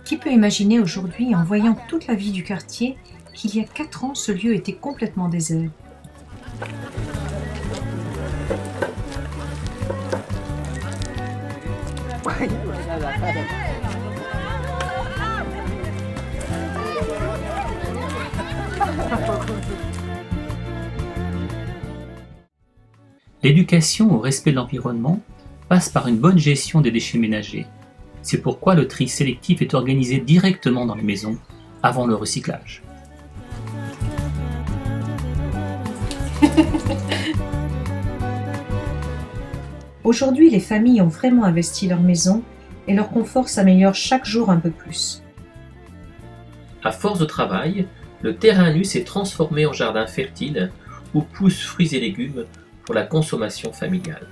Qui peut imaginer aujourd'hui, en voyant toute la vie du quartier, qu'il y a 4 ans, ce lieu était complètement désert. L'éducation au respect de l'environnement passe par une bonne gestion des déchets ménagers. C'est pourquoi le tri sélectif est organisé directement dans les maisons, avant le recyclage. Aujourd'hui, les familles ont vraiment investi leur maison et leur confort s'améliore chaque jour un peu plus. À force de travail, le terrain nu s'est transformé en jardin fertile où poussent fruits et légumes pour la consommation familiale.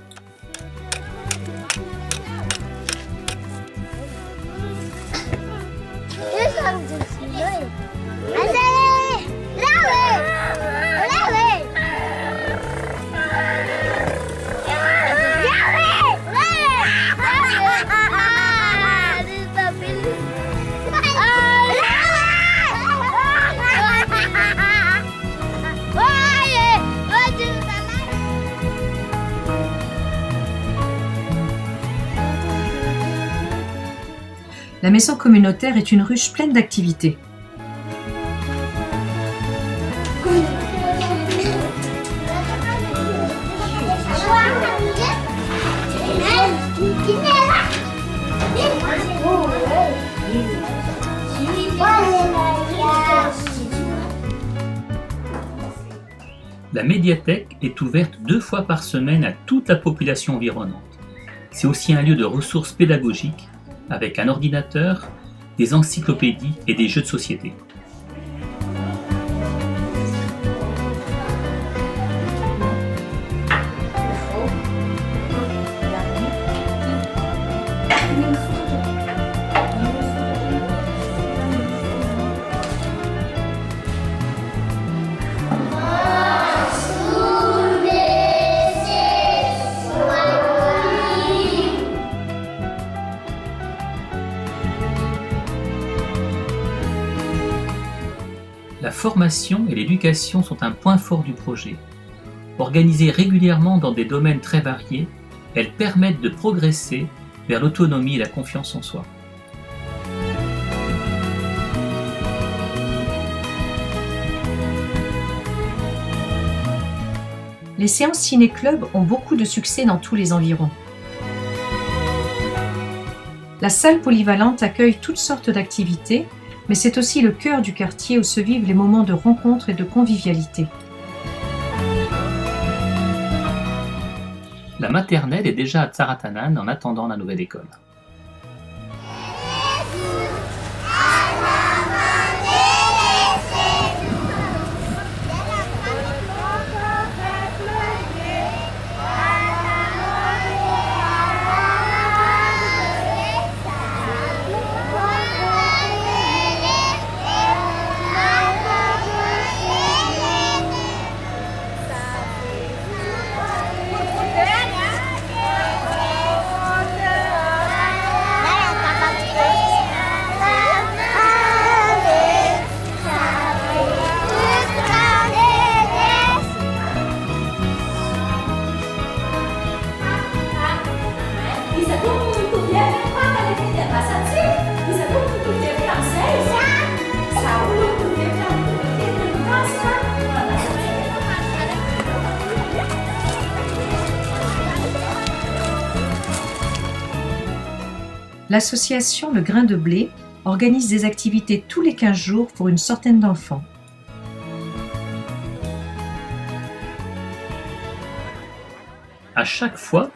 La maison communautaire est une ruche pleine d'activités. La médiathèque est ouverte 2 fois par semaine à toute la population environnante. C'est aussi un lieu de ressources pédagogiques avec un ordinateur, des encyclopédies et des jeux de société. La formation et l'éducation sont un point fort du projet. Organisées régulièrement dans des domaines très variés, elles permettent de progresser vers l'autonomie et la confiance en soi. Les séances ciné-club ont beaucoup de succès dans tous les environs. La salle polyvalente accueille toutes sortes d'activités, mais c'est aussi le cœur du quartier où se vivent les moments de rencontre et de convivialité. La maternelle est déjà à Tsaratanan en attendant la nouvelle école. L'association Le Grain de Blé organise des activités tous les 15 jours pour une centaine d'enfants. À chaque fois,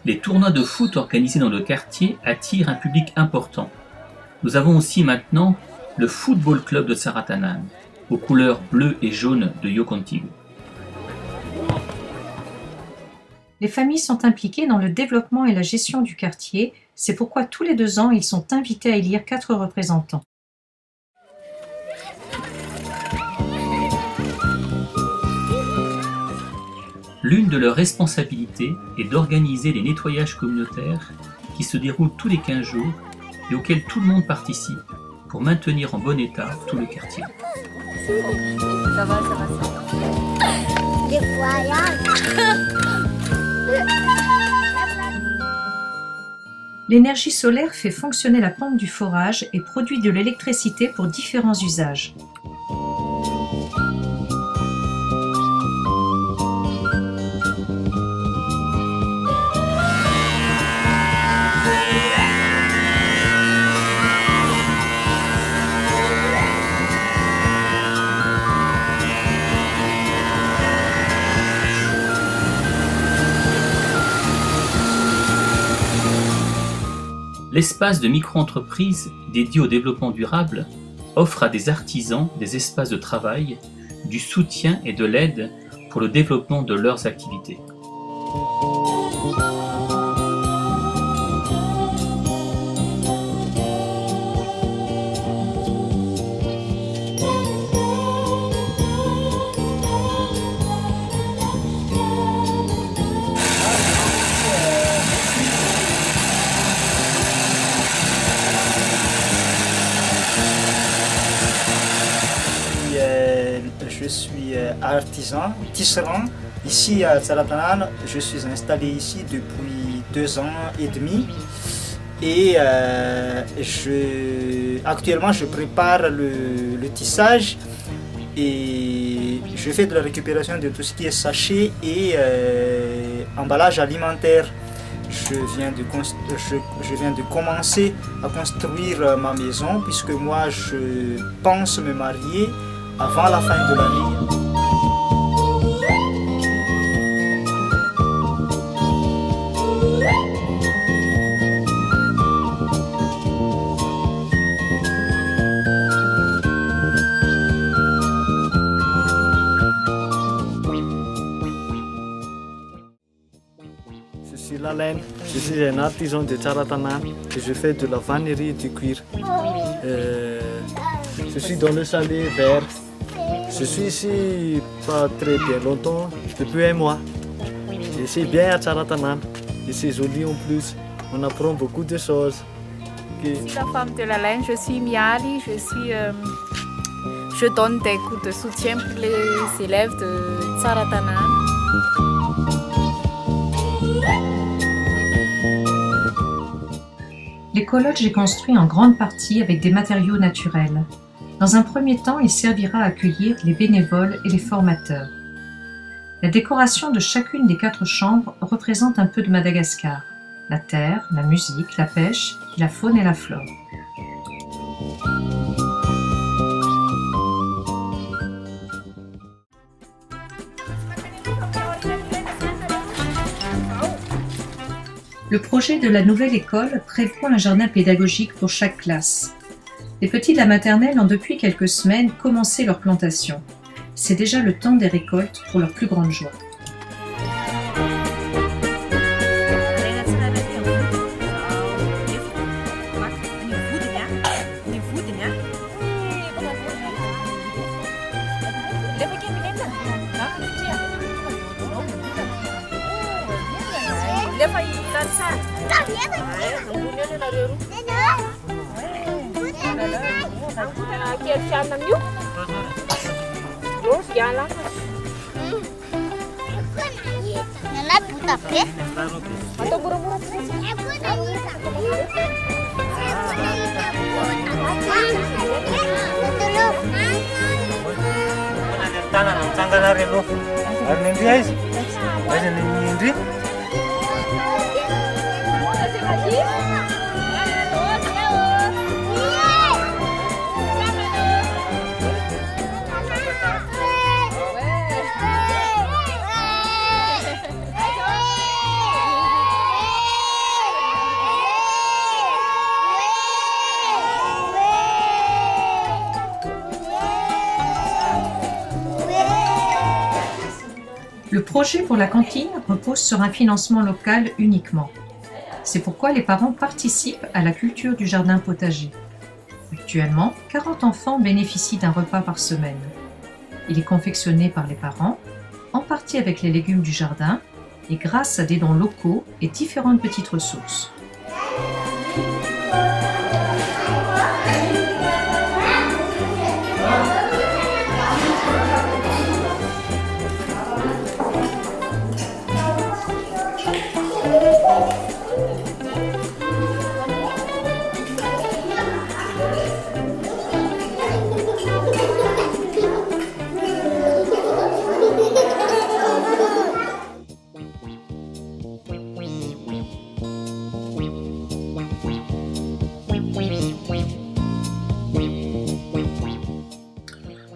les tournois de foot organisés dans le quartier attirent un public important. Nous avons aussi maintenant le Football Club de Tsaratanan, aux couleurs bleues et jaunes de Yokontigu. Les familles sont impliquées dans le développement et la gestion du quartier, c'est pourquoi tous les 2 ans, ils sont invités à élire 4 représentants. L'une de leurs responsabilités est d'organiser les nettoyages communautaires qui se déroulent tous les 15 jours et auxquels tout le monde participe pour maintenir en bon état tout le quartier. Ça va. L'énergie solaire fait fonctionner la pompe du forage et produit de l'électricité pour différents usages. L'espace de micro-entreprise dédié au développement durable offre à des artisans des espaces de travail, du soutien et de l'aide pour le développement de leurs activités. Je suis artisan, tisserand. Ici à Tsaratanan, je suis installé ici depuis 2 ans et demi. Et actuellement, je prépare le tissage et je fais de la récupération de tout ce qui est sachet et emballage alimentaire. Je viens de commencer à construire ma maison puisque moi je pense me marier avant la fin de l'année. Je suis Lalaine, je suis un artisan de Tsaratanan et je fais de la vannerie et du cuir. Je suis dans le salé vert. Je suis ici pas très bien longtemps, depuis 1 mois. Et c'est bien à Tsaratanan et c'est joli en plus. On apprend beaucoup de choses. Je suis la femme de Lalaine, je suis Miali, je donne des coups de soutien pour les élèves de Tsaratanan. L'écolodge est construit en grande partie avec des matériaux naturels. Dans un premier temps, il servira à accueillir les bénévoles et les formateurs. La décoration de chacune des 4 chambres représente un peu de Madagascar: la terre, la musique, la pêche, la faune et la flore. Le projet de la nouvelle école prévoit un jardin pédagogique pour chaque classe. Les petits de la maternelle ont depuis quelques semaines commencé leur plantation. C'est déjà le temps des récoltes pour leur plus grande joie. Le projet pour la cantine repose sur un financement local uniquement. C'est pourquoi les parents participent à la culture du jardin potager. Actuellement, 40 enfants bénéficient d'un repas par semaine. Il est confectionné par les parents, en partie reparti avec les légumes du jardin et grâce à des dons locaux et différentes petites ressources.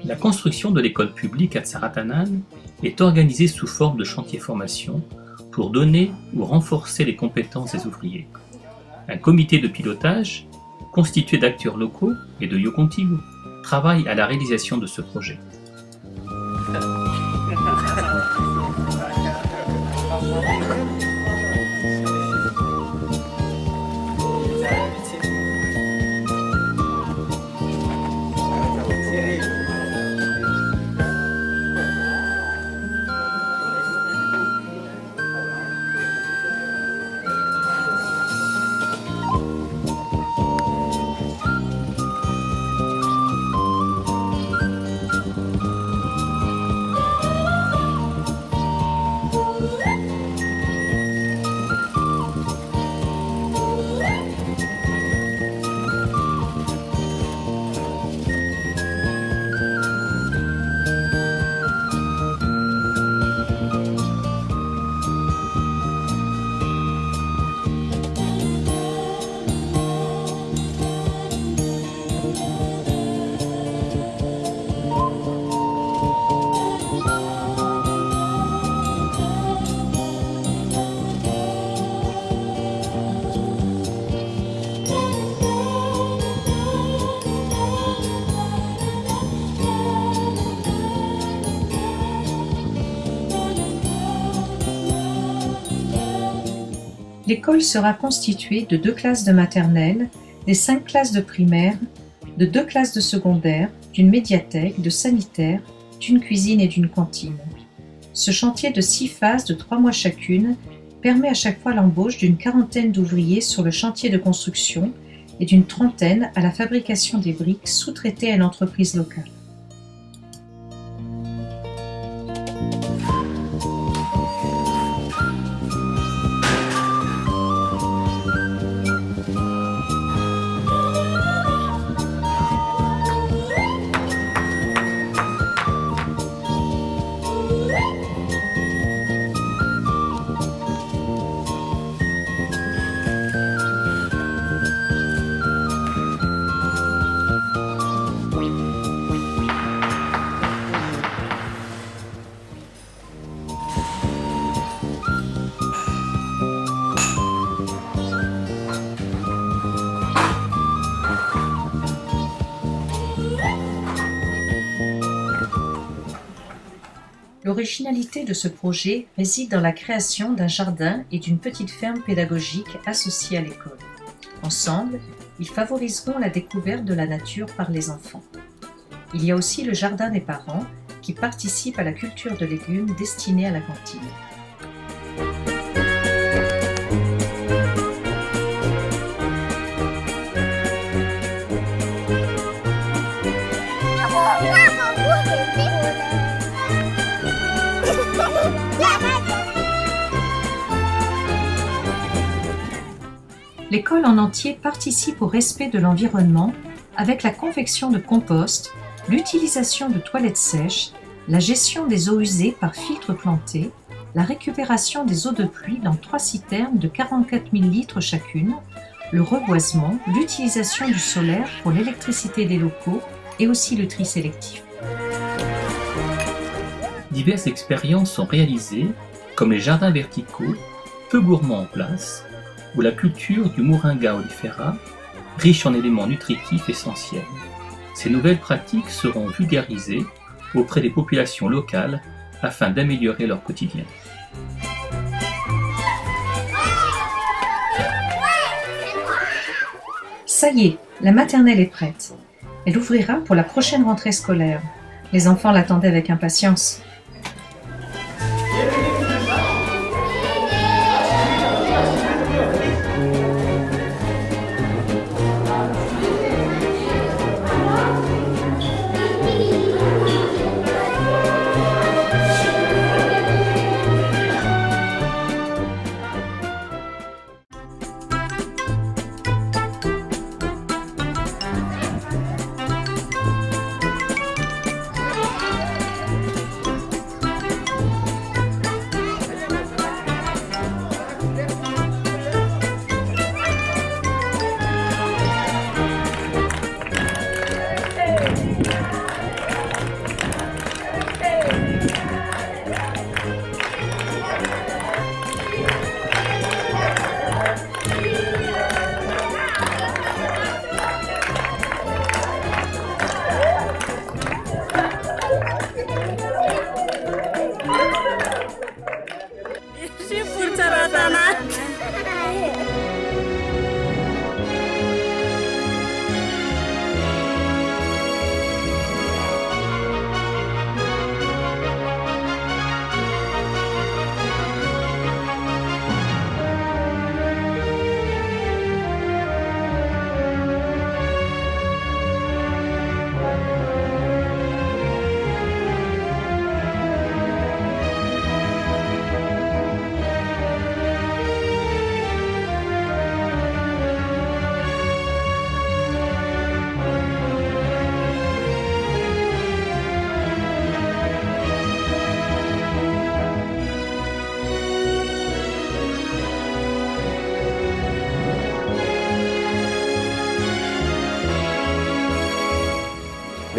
La construction de l'école publique à Tsaratanan est organisée sous forme de chantier formation pour donner ou renforcer les compétences des ouvriers. Un comité de pilotage, constitué d'acteurs locaux et de Yokontigo, travaille à la réalisation de ce projet. L'école sera constituée de 2 classes de maternelle, des 5 classes de primaire, de 2 classes de secondaire, d'une médiathèque, de sanitaire, d'une cuisine et d'une cantine. Ce chantier de 6 phases de 3 mois chacune permet à chaque fois l'embauche d'une 40aine d'ouvriers sur le chantier de construction et d'une 30aine à la fabrication des briques sous-traitées à une entreprise locale. L'originalité de ce projet réside dans la création d'un jardin et d'une petite ferme pédagogique associée à l'école. Ensemble, ils favoriseront la découverte de la nature par les enfants. Il y a aussi le jardin des parents qui participe à la culture de légumes destinée à la cantine. L'école en entier participe au respect de l'environnement avec la confection de compost, l'utilisation de toilettes sèches, la gestion des eaux usées par filtres plantés, la récupération des eaux de pluie dans 3 citernes de 44 000 litres chacune, le reboisement, l'utilisation du solaire pour l'électricité des locaux et aussi le tri sélectif. Diverses expériences sont réalisées, comme les jardins verticaux, peu gourmands en place, ou la culture du Moringa oleifera, riche en éléments nutritifs essentiels. Ces nouvelles pratiques seront vulgarisées auprès des populations locales afin d'améliorer leur quotidien. Ça y est, la maternelle est prête. Elle ouvrira pour la prochaine rentrée scolaire. Les enfants l'attendaient avec impatience.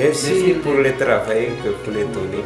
Merci pour le travail que vous les donnez.